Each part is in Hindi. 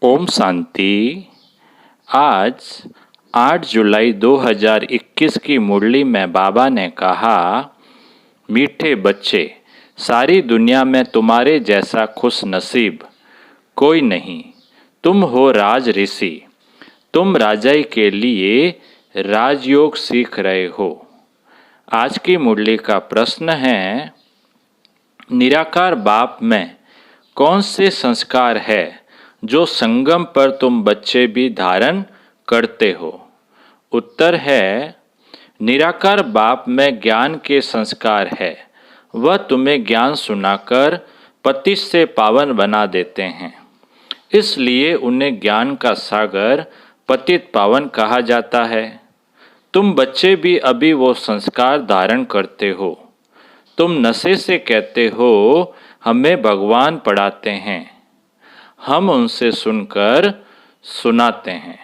ओम शांति। आज 8 जुलाई 2021 की मुरली में बाबा ने कहा, मीठे बच्चे, सारी दुनिया में तुम्हारे जैसा खुश नसीब कोई नहीं। तुम हो राज ऋषि। तुम राजाई के लिए राजयोग सीख रहे हो। आज की मुरली का प्रश्न है, निराकार बाप में कौन से संस्कार है जो संगम पर तुम बच्चे भी धारण करते हो? उत्तर है, निराकार बाप में ज्ञान के संस्कार है। वह तुम्हें ज्ञान सुनाकर पतित से पावन बना देते हैं, इसलिए उन्हें ज्ञान का सागर पतित पावन कहा जाता है। तुम बच्चे भी अभी वो संस्कार धारण करते हो। तुम नशे से कहते हो हमें भगवान पढ़ाते हैं। हम उनसे सुनकर सुनाते हैं।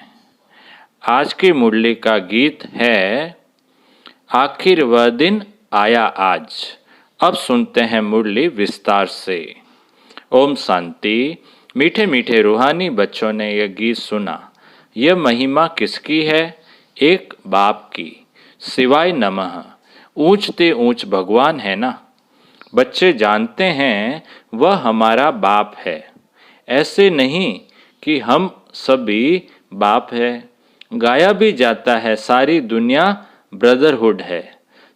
आज की मुरली का गीत है, आखिर वह दिन आया आज। अब सुनते हैं मुरली विस्तार से। ओम शांति। मीठे मीठे रूहानी बच्चों ने यह गीत सुना। यह महिमा किसकी है? एक बाप की। शिवाय नमः। ऊंचते ऊंच भगवान है ना। बच्चे जानते हैं वह हमारा बाप है। ऐसे नहीं कि हम सभी बाप है। गाया भी जाता है, सारी दुनिया ब्रदरहुड है।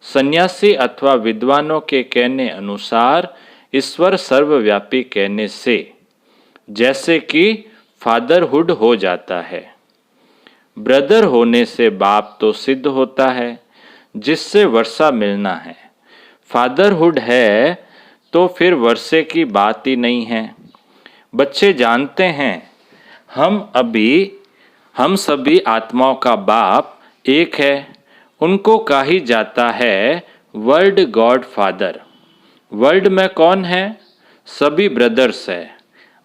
सन्यासी अथवा विद्वानों के कहने अनुसार ईश्वर सर्वव्यापी कहने से जैसे कि फादरहुड हो जाता है। ब्रदर होने से बाप तो सिद्ध होता है, जिससे वर्षा मिलना है। फादरहुड है तो फिर वर्षे की बात ही नहीं है। बच्चे जानते हैं हम सभी आत्माओं का बाप एक है। उनको कहा जाता है वर्ल्ड गॉड फादर। वर्ल्ड में कौन है? सभी ब्रदर्स है,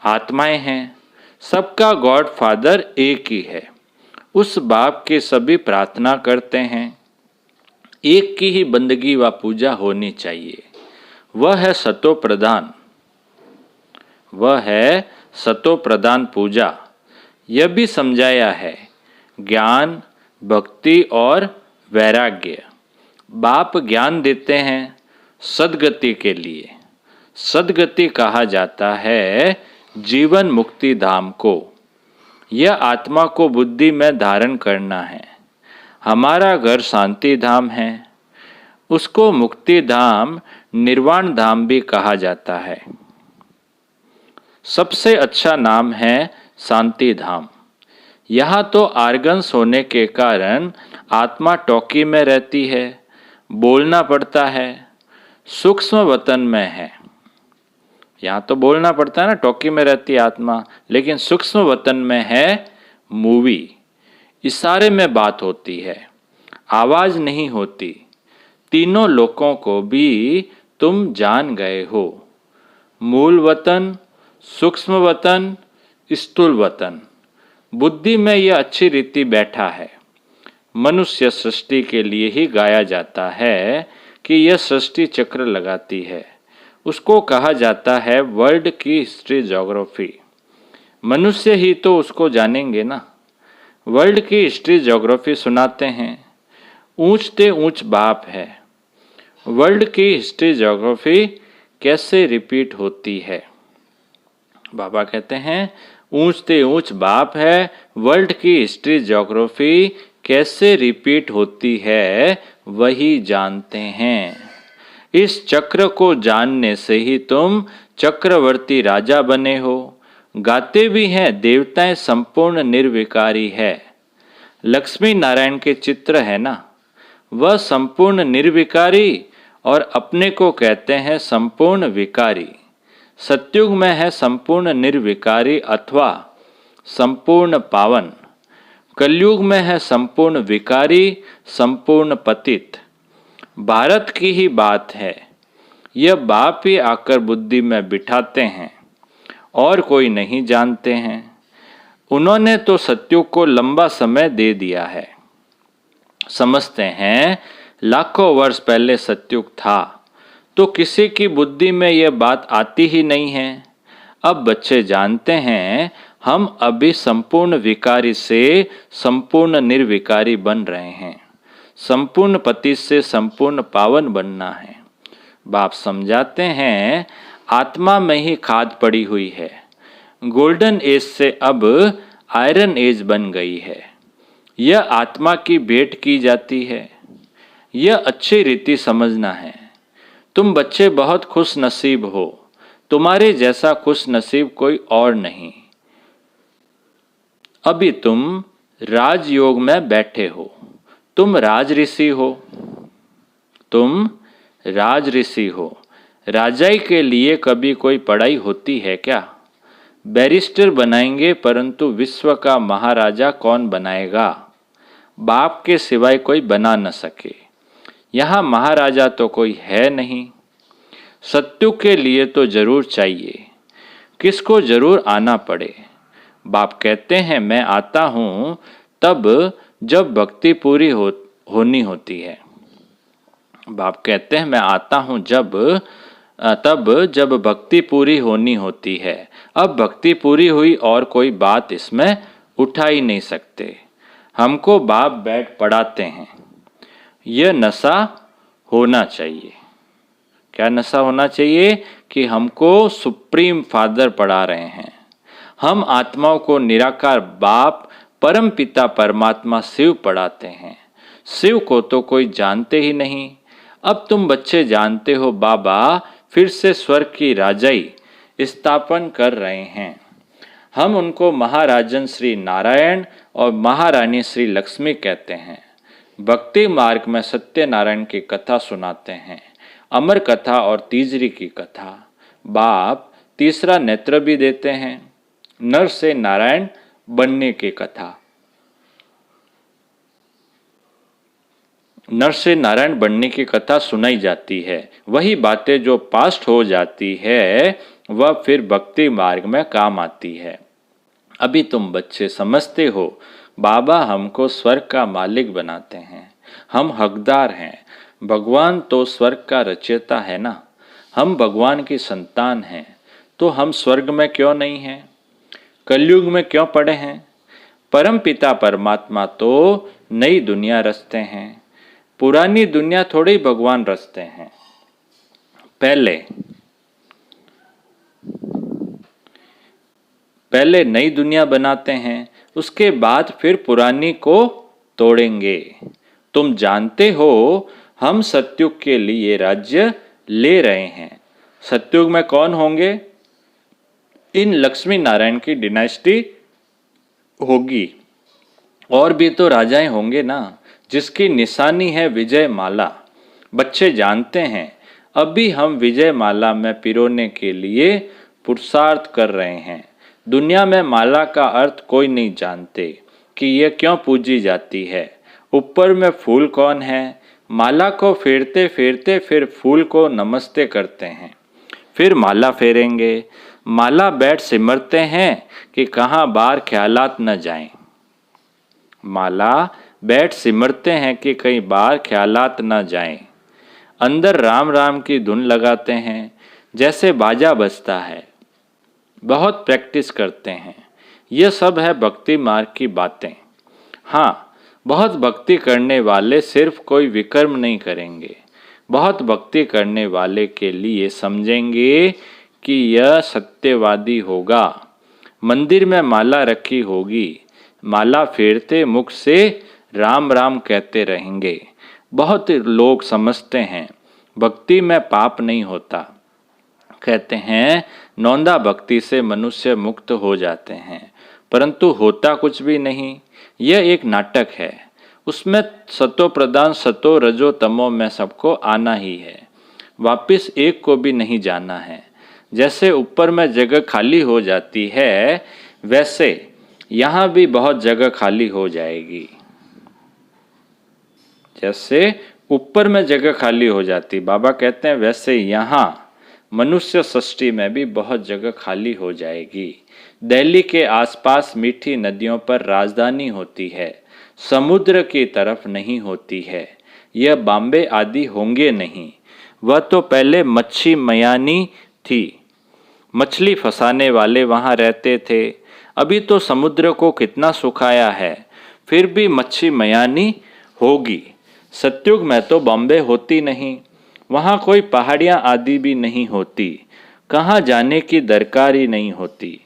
आत्माएं हैं। सबका गॉड फादर एक ही है। उस बाप की सभी प्रार्थना करते हैं। एक की ही बंदगी व पूजा होनी चाहिए। वह है सतो प्रधान। वह है सतो प्रधान पूजा। यह भी समझाया है, ज्ञान, भक्ति और वैराग्य। बाप ज्ञान देते हैं सद्गति के लिए। सद्गति कहा जाता है जीवन मुक्ति धाम को। यह आत्मा को बुद्धि में धारण करना है। हमारा घर शांति धाम है। उसको मुक्ति धाम, निर्वाण धाम भी कहा जाता है। सबसे अच्छा नाम है शांति धाम। यहाँ तो आर्गन्स होने के कारण आत्मा टोकी में रहती है, बोलना पड़ता है। सूक्ष्म वतन में है। यहाँ तो बोलना पड़ता है ना, टोकी में रहती है आत्मा, लेकिन सूक्ष्म वतन में है मूवी। इशारे में बात होती है, आवाज नहीं होती। तीनों लोकों को भी तुम जान गए हो। मूल वतन, सूक्ष्म वतन, स्थूल वतन। बुद्धि में यह अच्छी रीति बैठा है। मनुष्य सृष्टि के लिए ही गाया जाता है कि यह सृष्टि चक्र लगाती है। उसको कहा जाता है वर्ल्ड की हिस्ट्री ज्योग्राफी। मनुष्य ही तो उसको जानेंगे ना। वर्ल्ड की हिस्ट्री ज्योग्राफी सुनाते हैं। ऊंचते ऊंच बाप है। वर्ल्ड की हिस्ट्री ज्योग्राफी कैसे रिपीट होती है? बाबा कहते हैं, ऊंचते ऊंच बाप है। वर्ल्ड की हिस्ट्री ज्योग्राफी कैसे रिपीट होती है वही जानते हैं। इस चक्र को जानने से ही तुम चक्रवर्ती राजा बने हो। गाते भी हैं, देवताएं संपूर्ण निर्विकारी है। लक्ष्मी नारायण के चित्र है ना, वह संपूर्ण निर्विकारी और अपने को कहते हैं संपूर्ण विकारी। सतयुग में है संपूर्ण निर्विकारी अथवा संपूर्ण पावन। कलयुग में है संपूर्ण विकारी, संपूर्ण पतित। भारत की ही बात है। यह बाप ही आकर बुद्धि में बिठाते हैं और कोई नहीं जानते हैं। उन्होंने तो सतयुग को लंबा समय दे दिया है। समझते हैं लाखों वर्ष पहले सतयुग था, तो किसी की बुद्धि में यह बात आती ही नहीं है। अब बच्चे जानते हैं हम अभी संपूर्ण विकारी से संपूर्ण निर्विकारी बन रहे हैं। संपूर्ण पति से संपूर्ण पावन बनना है। बाप समझाते हैं आत्मा में ही खाद पड़ी हुई है। गोल्डन एज से अब आयरन एज बन गई है। यह आत्मा की भेंट की जाती है। यह अच्छी रीति समझना है। तुम बच्चे बहुत खुश नसीब हो। तुम्हारे जैसा खुश नसीब कोई और नहीं। अभी तुम राजयोग में बैठे हो। तुम राज ऋषि हो। तुम राज ऋषि हो। राजाई के लिए कभी कोई पढ़ाई होती है क्या? बैरिस्टर बनाएंगे, परंतु विश्व का महाराजा कौन बनाएगा? बाप के सिवाय कोई बना न सके। यहाँ महाराजा तो कोई है नहीं। सत्युग के लिए तो जरूर चाहिए। किसको जरूर आना पड़े। बाप कहते हैं मैं आता हूँ तब जब भक्ति पूरी होनी होती है। बाप कहते हैं मैं आता हूँ तब जब भक्ति पूरी होनी होती है। अब भक्ति पूरी हुई और कोई बात इसमें उठा ही नहीं सकते। हमको बाप बैठ पढ़ाते हैं। यह नशा होना चाहिए। क्या नशा होना चाहिए? कि हमको सुप्रीम फादर पढ़ा रहे हैं। हम आत्माओं को निराकार बाप परम पिता परमात्मा शिव पढ़ाते हैं। शिव को तो कोई जानते ही नहीं। अब तुम बच्चे जानते हो बाबा फिर से स्वर्ग की राजाई स्थापन कर रहे हैं। हम उनको महाराजन श्री नारायण और महारानी श्री लक्ष्मी कहते हैं। भक्ति मार्ग में सत्यनारायण की कथा सुनाते हैं, अमर कथा और तीजरी की कथा। बाप तीसरा नेत्र भी देते हैं। नर से नारायण बनने की कथा। नर से नारायण बनने की कथा सुनाई जाती है। वही बातें जो पास्ट हो जाती है वह फिर भक्ति मार्ग में काम आती है। अभी तुम बच्चे समझते हो बाबा हमको स्वर्ग का मालिक बनाते हैं। हम हकदार हैं। भगवान तो स्वर्ग का रचयिता है ना। हम भगवान की संतान हैं तो हम स्वर्ग में क्यों नहीं हैं? कलयुग में क्यों पड़े हैं? परम पिता परमात्मा तो नई दुनिया रचते हैं। पुरानी दुनिया थोड़ी भगवान रचते हैं। पहले नई दुनिया बनाते हैं, उसके बाद फिर पुरानी को तोड़ेंगे। तुम जानते हो हम सतयुग के लिए राज्य ले रहे हैं। सतयुग में कौन होंगे? इन लक्ष्मी नारायण की डिनास्टी होगी। और भी तो राजाएं होंगे ना, जिसकी निशानी है विजय माला। बच्चे जानते हैं अभी हम विजय माला में पिरोने के लिए पुरुषार्थ कर रहे हैं। दुनिया में माला का अर्थ कोई नहीं जानते कि यह क्यों पूजी जाती है। ऊपर में फूल कौन है? माला को फेरते फेरते फिर फूल को नमस्ते करते हैं, फिर माला फेरेंगे। माला बैठ सिमरते हैं कि कहाँ बार ख्यालात न जाएं। माला बैठ सिमरते हैं कि कई बार ख्यालात न जाएं। अंदर राम राम की धुन लगाते हैं जैसे बाजा बजता है। बहुत प्रैक्टिस करते हैं। यह सब है भक्ति मार्ग की बातें। हाँ, बहुत भक्ति करने वाले सिर्फ कोई विकर्म नहीं करेंगे। बहुत भक्ति करने वाले के लिए समझेंगे कि यह सत्यवादी होगा। मंदिर में माला रखी होगी, माला फेरते मुख से राम राम कहते रहेंगे। बहुत लोग समझते हैं भक्ति में पाप नहीं होता। कहते हैं नौंदा भक्ति से मनुष्य मुक्त हो जाते हैं, परंतु होता कुछ भी नहीं। यह एक नाटक है। उसमें सतो प्रधान सतो रजो तमो में सबको आना ही है। वापिस एक को भी नहीं जाना है। जैसे ऊपर में जगह खाली हो जाती है, वैसे यहाँ भी बहुत जगह खाली हो जाएगी। जैसे ऊपर में जगह खाली हो जाती, बाबा कहते हैं वैसे यहाँ मनुष्य सृष्टि में भी बहुत जगह खाली हो जाएगी। दिल्ली के आसपास मीठी नदियों पर राजधानी होती है, समुद्र की तरफ नहीं होती है। यह बॉम्बे आदि होंगे नहीं। वह तो पहले मच्छी मयानी थी। मछली फंसाने वाले वहाँ रहते थे। अभी तो समुद्र को कितना सुखाया है, फिर भी मच्छी मयानी होगी। सतयुग में तो बॉम्बे होती नहीं, वहाँ कोई पहाड़ियाँ आदि भी नहीं होती, कहाँ जाने की दरकार ही नहीं होती।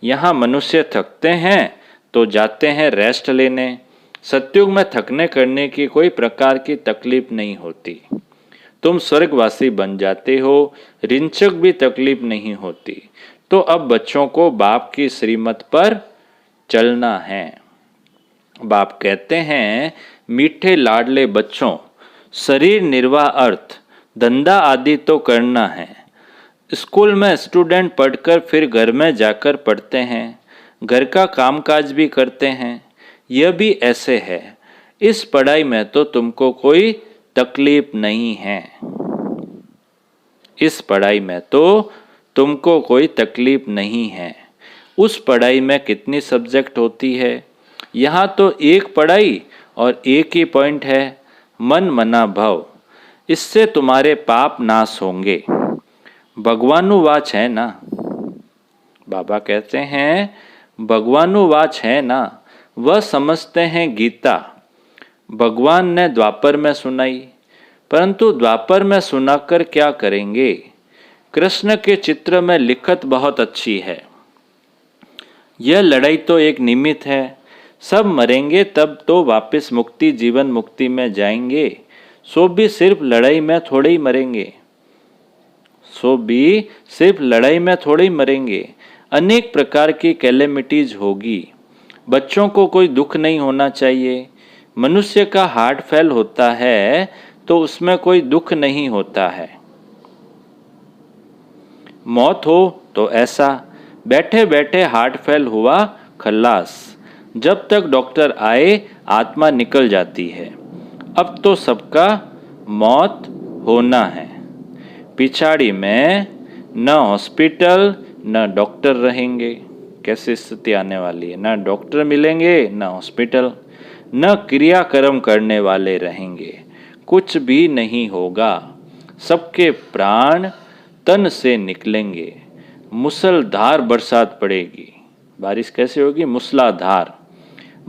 यहाँ मनुष्य थकते हैं तो जाते हैं रेस्ट लेने। सतयुग में थकने करने की कोई प्रकार की तकलीफ नहीं होती। तुम स्वर्गवासी बन जाते हो, रिंचक भी तकलीफ नहीं होती। तो अब बच्चों को बाप की श्रीमत पर चलना है। बाप कहते हैं, मीठे लाडले बच्चों, शरीर निर्वाह अर्थ धंधा आदि तो करना है। स्कूल में स्टूडेंट पढ़कर फिर घर में जाकर पढ़ते हैं, घर का कामकाज भी करते हैं। यह भी ऐसे है। इस पढ़ाई में तो तुमको कोई तकलीफ नहीं है। इस पढ़ाई में तो तुमको कोई तकलीफ नहीं है। उस पढ़ाई में कितनी सब्जेक्ट होती है? यहाँ तो एक पढ़ाई और एक ही पॉइंट है, मन मना भव। इससे तुम्हारे पाप नाश होंगे। भगवानुवाच है ना। बाबा कहते हैं, भगवानुवाच है ना, वह समझते हैं गीता। भगवान ने द्वापर में सुनाई, परंतु द्वापर में सुनाकर क्या करेंगे? कृष्ण के चित्र में लिखत बहुत अच्छी है। यह लड़ाई तो एक निमित्त है, सब मरेंगे तब तो वापस मुक्ति जीवन मुक्ति में जाएंगे। सो भी सिर्फ लड़ाई में थोड़े ही मरेंगे। अनेक प्रकार की कैलेमिटीज होगी। बच्चों को कोई दुख नहीं होना चाहिए। मनुष्य का हार्ट फेल होता है तो उसमें कोई दुख नहीं होता है। मौत हो तो ऐसा, बैठे बैठे हार्ट फेल हुआ, खल्लास। जब तक डॉक्टर आए आत्मा निकल जाती है। अब तो सबका मौत होना है। पिछाड़ी में न हॉस्पिटल न डॉक्टर रहेंगे। कैसी स्थिति आने वाली है? न डॉक्टर मिलेंगे न हॉस्पिटल, न क्रियाकर्म करने वाले रहेंगे। कुछ भी नहीं होगा। सबके प्राण तन से निकलेंगे। मूसलाधार बरसात पड़ेगी। बारिश कैसे होगी? मूसलाधार।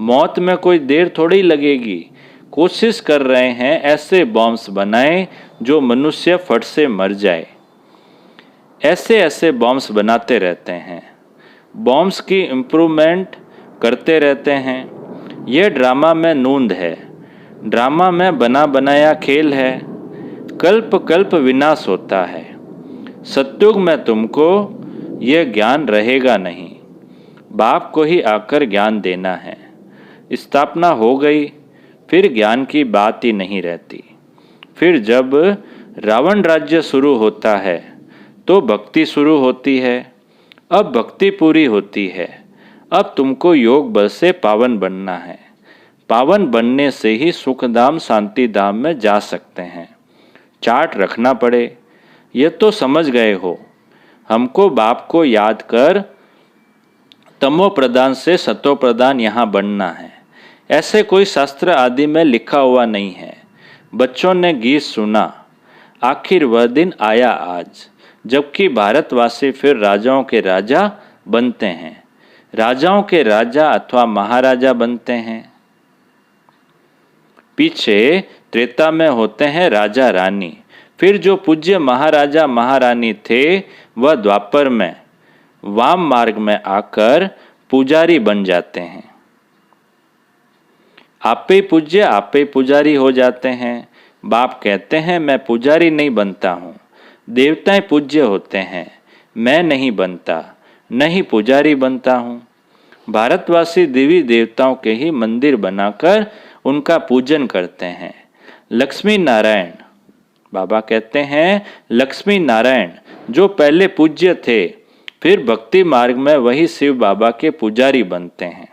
मौत में कोई देर थोड़ी लगेगी। कोशिश कर रहे हैं ऐसे बॉम्ब्स बनाएं जो मनुष्य फट से मर जाए। ऐसे ऐसे बॉम्ब्स बनाते रहते हैं, बॉम्ब्स की इम्प्रूवमेंट करते रहते हैं। यह ड्रामा में नूंद है, ड्रामा में बना बनाया खेल है। कल्प कल्प विनाश होता है। सतयुग में तुमको यह ज्ञान रहेगा नहीं। बाप को ही आकर ज्ञान देना है। स्थापना हो गई, फिर ज्ञान की बात ही नहीं रहती। फिर जब रावण राज्य शुरू होता है तो भक्ति शुरू होती है। अब भक्ति पूरी होती है। अब तुमको योग बल से पावन बनना है। पावन बनने से ही सुखधाम शांति धाम में जा सकते हैं। चार्ट रखना पड़े, ये तो समझ गए हो। हमको बाप को याद कर तमो प्रदान से सतो प्रदान यहाँ बनना है। ऐसे कोई शास्त्र आदि में लिखा हुआ नहीं है। बच्चों ने गीत सुना, आखिर वह दिन आया आज, जबकि भारतवासी फिर राजाओं के राजा बनते हैं। राजाओं के राजा अथवा महाराजा बनते हैं। पीछे त्रेता में होते हैं राजा रानी। फिर जो पूज्य महाराजा महारानी थे वह द्वापर में वाम मार्ग में आकर पुजारी बन जाते हैं। आपे पूज्य आपे पुजारी हो जाते हैं। बाप कहते हैं, मैं पुजारी नहीं बनता हूँ। देवताएं पूज्य होते हैं, मैं नहीं बनता, नहीं पुजारी बनता हूँ। भारतवासी देवी देवताओं के ही मंदिर बनाकर उनका पूजन करते हैं। लक्ष्मी नारायण, बाबा कहते हैं, लक्ष्मी नारायण जो पहले पूज्य थे, फिर भक्ति मार्ग में वही शिव बाबा के पुजारी बनते हैं।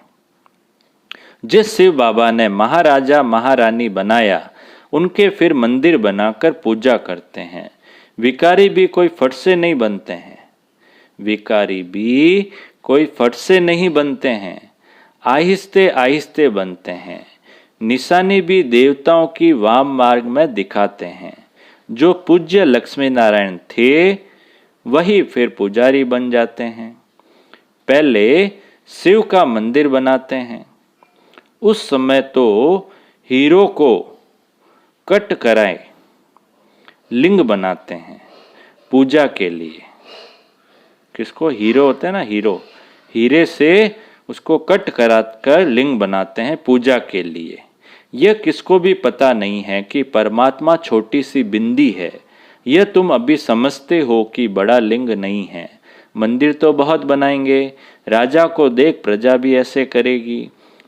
जिस शिव बाबा ने महाराजा महारानी बनाया, उनके फिर मंदिर बनाकर पूजा करते हैं। विकारी भी कोई फट से नहीं बनते हैं। विकारी भी कोई फट से नहीं बनते हैं, आहिस्ते आहिस्ते बनते हैं। निशानी भी देवताओं की वाम मार्ग में दिखाते हैं। जो पूज्य लक्ष्मी नारायण थे वही फिर पुजारी बन जाते हैं। पहले शिव का मंदिर बनाते हैं। उस समय तो हीरो को कट कराए लिंग बनाते हैं पूजा के लिए। किसको? हीरो होते हैं ना, हीरो, हीरे से उसको कट कराकर लिंग बनाते हैं पूजा के लिए। यह किसको भी पता नहीं है कि परमात्मा छोटी सी बिंदी है। यह तुम अभी समझते हो कि बड़ा लिंग नहीं है। मंदिर तो बहुत बनाएंगे, राजा को देख प्रजा भी ऐसे करेगी।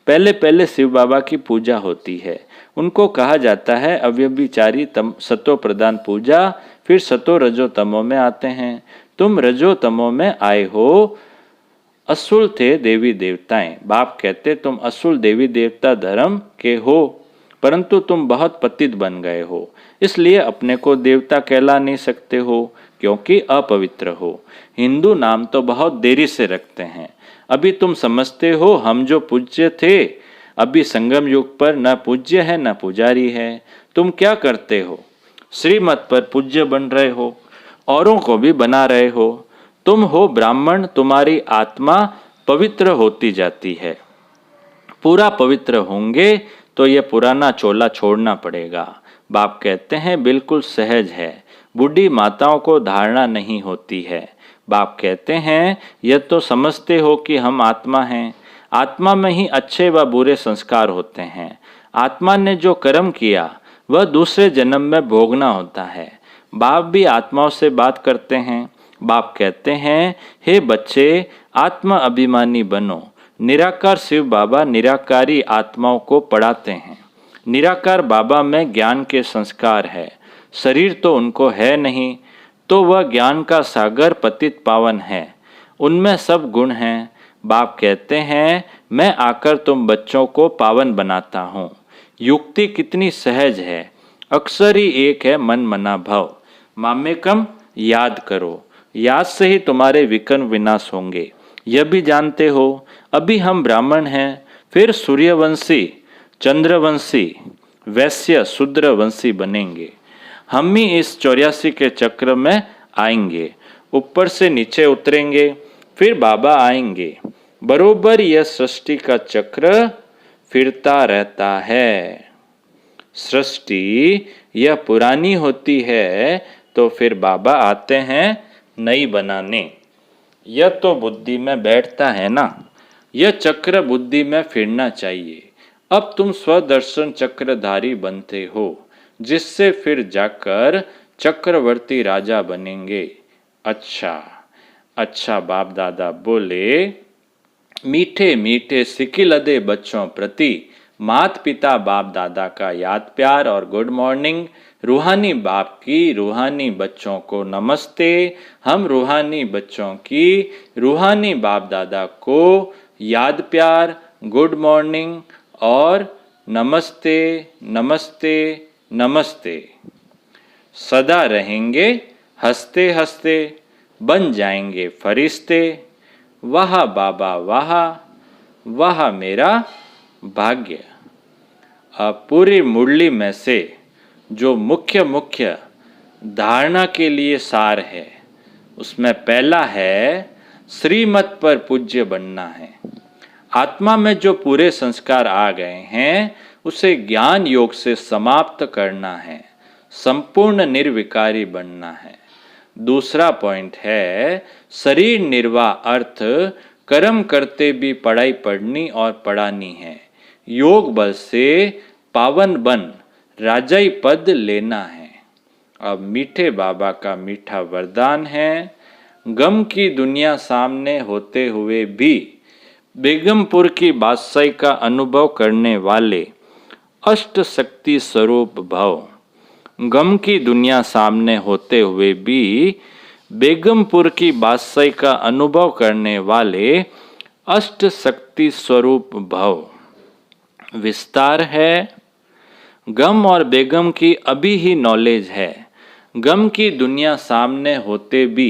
पहले पहले शिव बाबा की पूजा होती है। उनको कहा जाता है अव्यभिचारी सतो प्रधान पूजा। फिर सतो रजो तमो में आते हैं। तुम रजो तमो में आए हो। असुर थे देवी देवताएं। बाप कहते तुम असुर देवी देवता धर्म के हो, परंतु तुम बहुत पतित बन गए हो, इसलिए अपने को देवता कहला नहीं सकते हो क्योंकि अपवित्र हो। हिंदू नाम तो बहुत देरी से रखते हैं। अभी तुम समझते हो हम जो पूज्य थे, अभी संगम युग पर न पूज्य है न पुजारी है। तुम क्या करते हो? श्रीमत पर पूज्य बन रहे हो, औरों को भी बना रहे हो। तुम हो ब्राह्मण, तुम्हारी आत्मा पवित्र होती जाती है। पूरा पवित्र होंगे तो ये पुराना चोला छोड़ना पड़ेगा। बाप कहते हैं बिल्कुल सहज है, बूढ़ी माताओं को धारणा नहीं होती है। बाप कहते हैं यह तो समझते हो कि हम आत्मा हैं। आत्मा में ही अच्छे व बुरे संस्कार होते हैं। आत्मा ने जो कर्म किया वह दूसरे जन्म में भोगना होता है। बाप भी आत्माओं से बात करते हैं। बाप कहते हैं हे बच्चे, आत्मा अभिमानी बनो। निराकार शिव बाबा निराकारी आत्माओं को पढ़ाते हैं। निराकार बाबा में ज्ञान के संस्कार है, शरीर तो उनको है नहीं, तो वह ज्ञान का सागर पतित पावन है। उनमें सब गुण हैं। बाप कहते हैं मैं आकर तुम बच्चों को पावन बनाता हूँ। युक्ति कितनी सहज है, अक्षर ही एक है मन मना भव। मामेकम याद करो, याद से ही तुम्हारे विकर्म विनाश होंगे। यह भी जानते हो अभी हम ब्राह्मण हैं, फिर सूर्यवंशी, चंद्रवंशी, वैश्य, शूद्रवंशी बनेंगे। हम ही इस 84 के चक्र में आएंगे, ऊपर से नीचे उतरेंगे, फिर बाबा आएंगे। बरोबर यह सृष्टि का चक्र फिरता रहता है। सृष्टि यह पुरानी होती है तो फिर बाबा आते हैं नई बनाने। यह तो बुद्धि में बैठता है ना, यह चक्र बुद्धि में फिरना चाहिए। अब तुम स्वदर्शन चक्रधारी बनते हो, जिससे फिर जाकर चक्रवर्ती राजा बनेंगे। अच्छा अच्छा, बाप दादा बोले मीठे मीठे सिकिलदे बच्चों प्रति मात पिता बाप दादा का याद प्यार और गुड मॉर्निंग। रूहानी बाप की रूहानी बच्चों को नमस्ते। हम रूहानी बच्चों की रूहानी बाप दादा को याद प्यार, गुड मॉर्निंग और नमस्ते नमस्ते नमस्ते। सदा रहेंगे हंसते हंसते, बन जाएंगे फरिश्ते। वाह बाबा वाह, वाह मेरा भाग्य। अब पूरी मुरली में से जो मुख्य मुख्य धारणा के लिए सार है, उसमें पहला है श्रीमत पर पूज्य बनना है। आत्मा में जो पूरे संस्कार आ गए हैं उसे ज्ञान योग से समाप्त करना है, संपूर्ण निर्विकारी बनना है। दूसरा पॉइंट है शरीर निर्वाह, अर्थ कर्म करते भी पढ़ाई पढ़नी और पढ़ानी है। योग बल से पावन बन राजाई पद लेना है। अब मीठे बाबा का मीठा वरदान है, गम की दुनिया सामने होते हुए भी बेगमपुर की बादशाही का अनुभव करने वाले अष्ट शक्ति स्वरूप भव। गम की दुनिया सामने होते हुए भी बेगमपुर की बादशाही का अनुभव करने वाले अष्ट शक्ति स्वरूप भव। विस्तार है, गम और बेगम की अभी ही नॉलेज है। गम की दुनिया सामने होते भी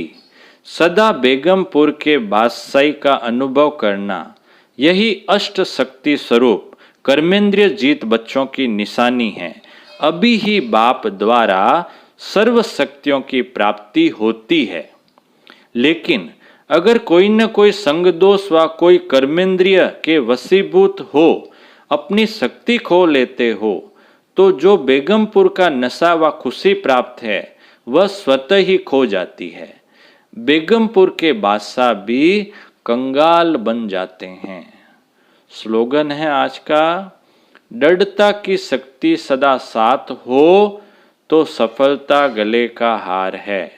सदा बेगमपुर के बादशाही का अनुभव करना, यही अष्ट शक्ति स्वरूप कर्मेंद्रिय जीत बच्चों की निशानी है। अभी ही बाप द्वारा सर्व शक्तियों की प्राप्ति होती है। लेकिन अगर कोई न कोई संग दोष व कोई कर्मेंद्रिय के वशीभूत हो अपनी शक्ति खो लेते हो, तो जो बेगमपुर का नशा व खुशी प्राप्त है वह स्वतः ही खो जाती है। बेगमपुर के बादशाह भी कंगाल बन जाते हैं। स्लोगन है आज का, दृढ़ता की शक्ति सदा साथ हो तो सफलता गले का हार है।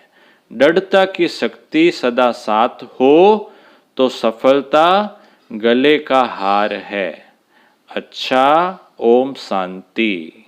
दृढ़ता की शक्ति सदा साथ हो तो सफलता गले का हार है। अच्छा, ओम शांति।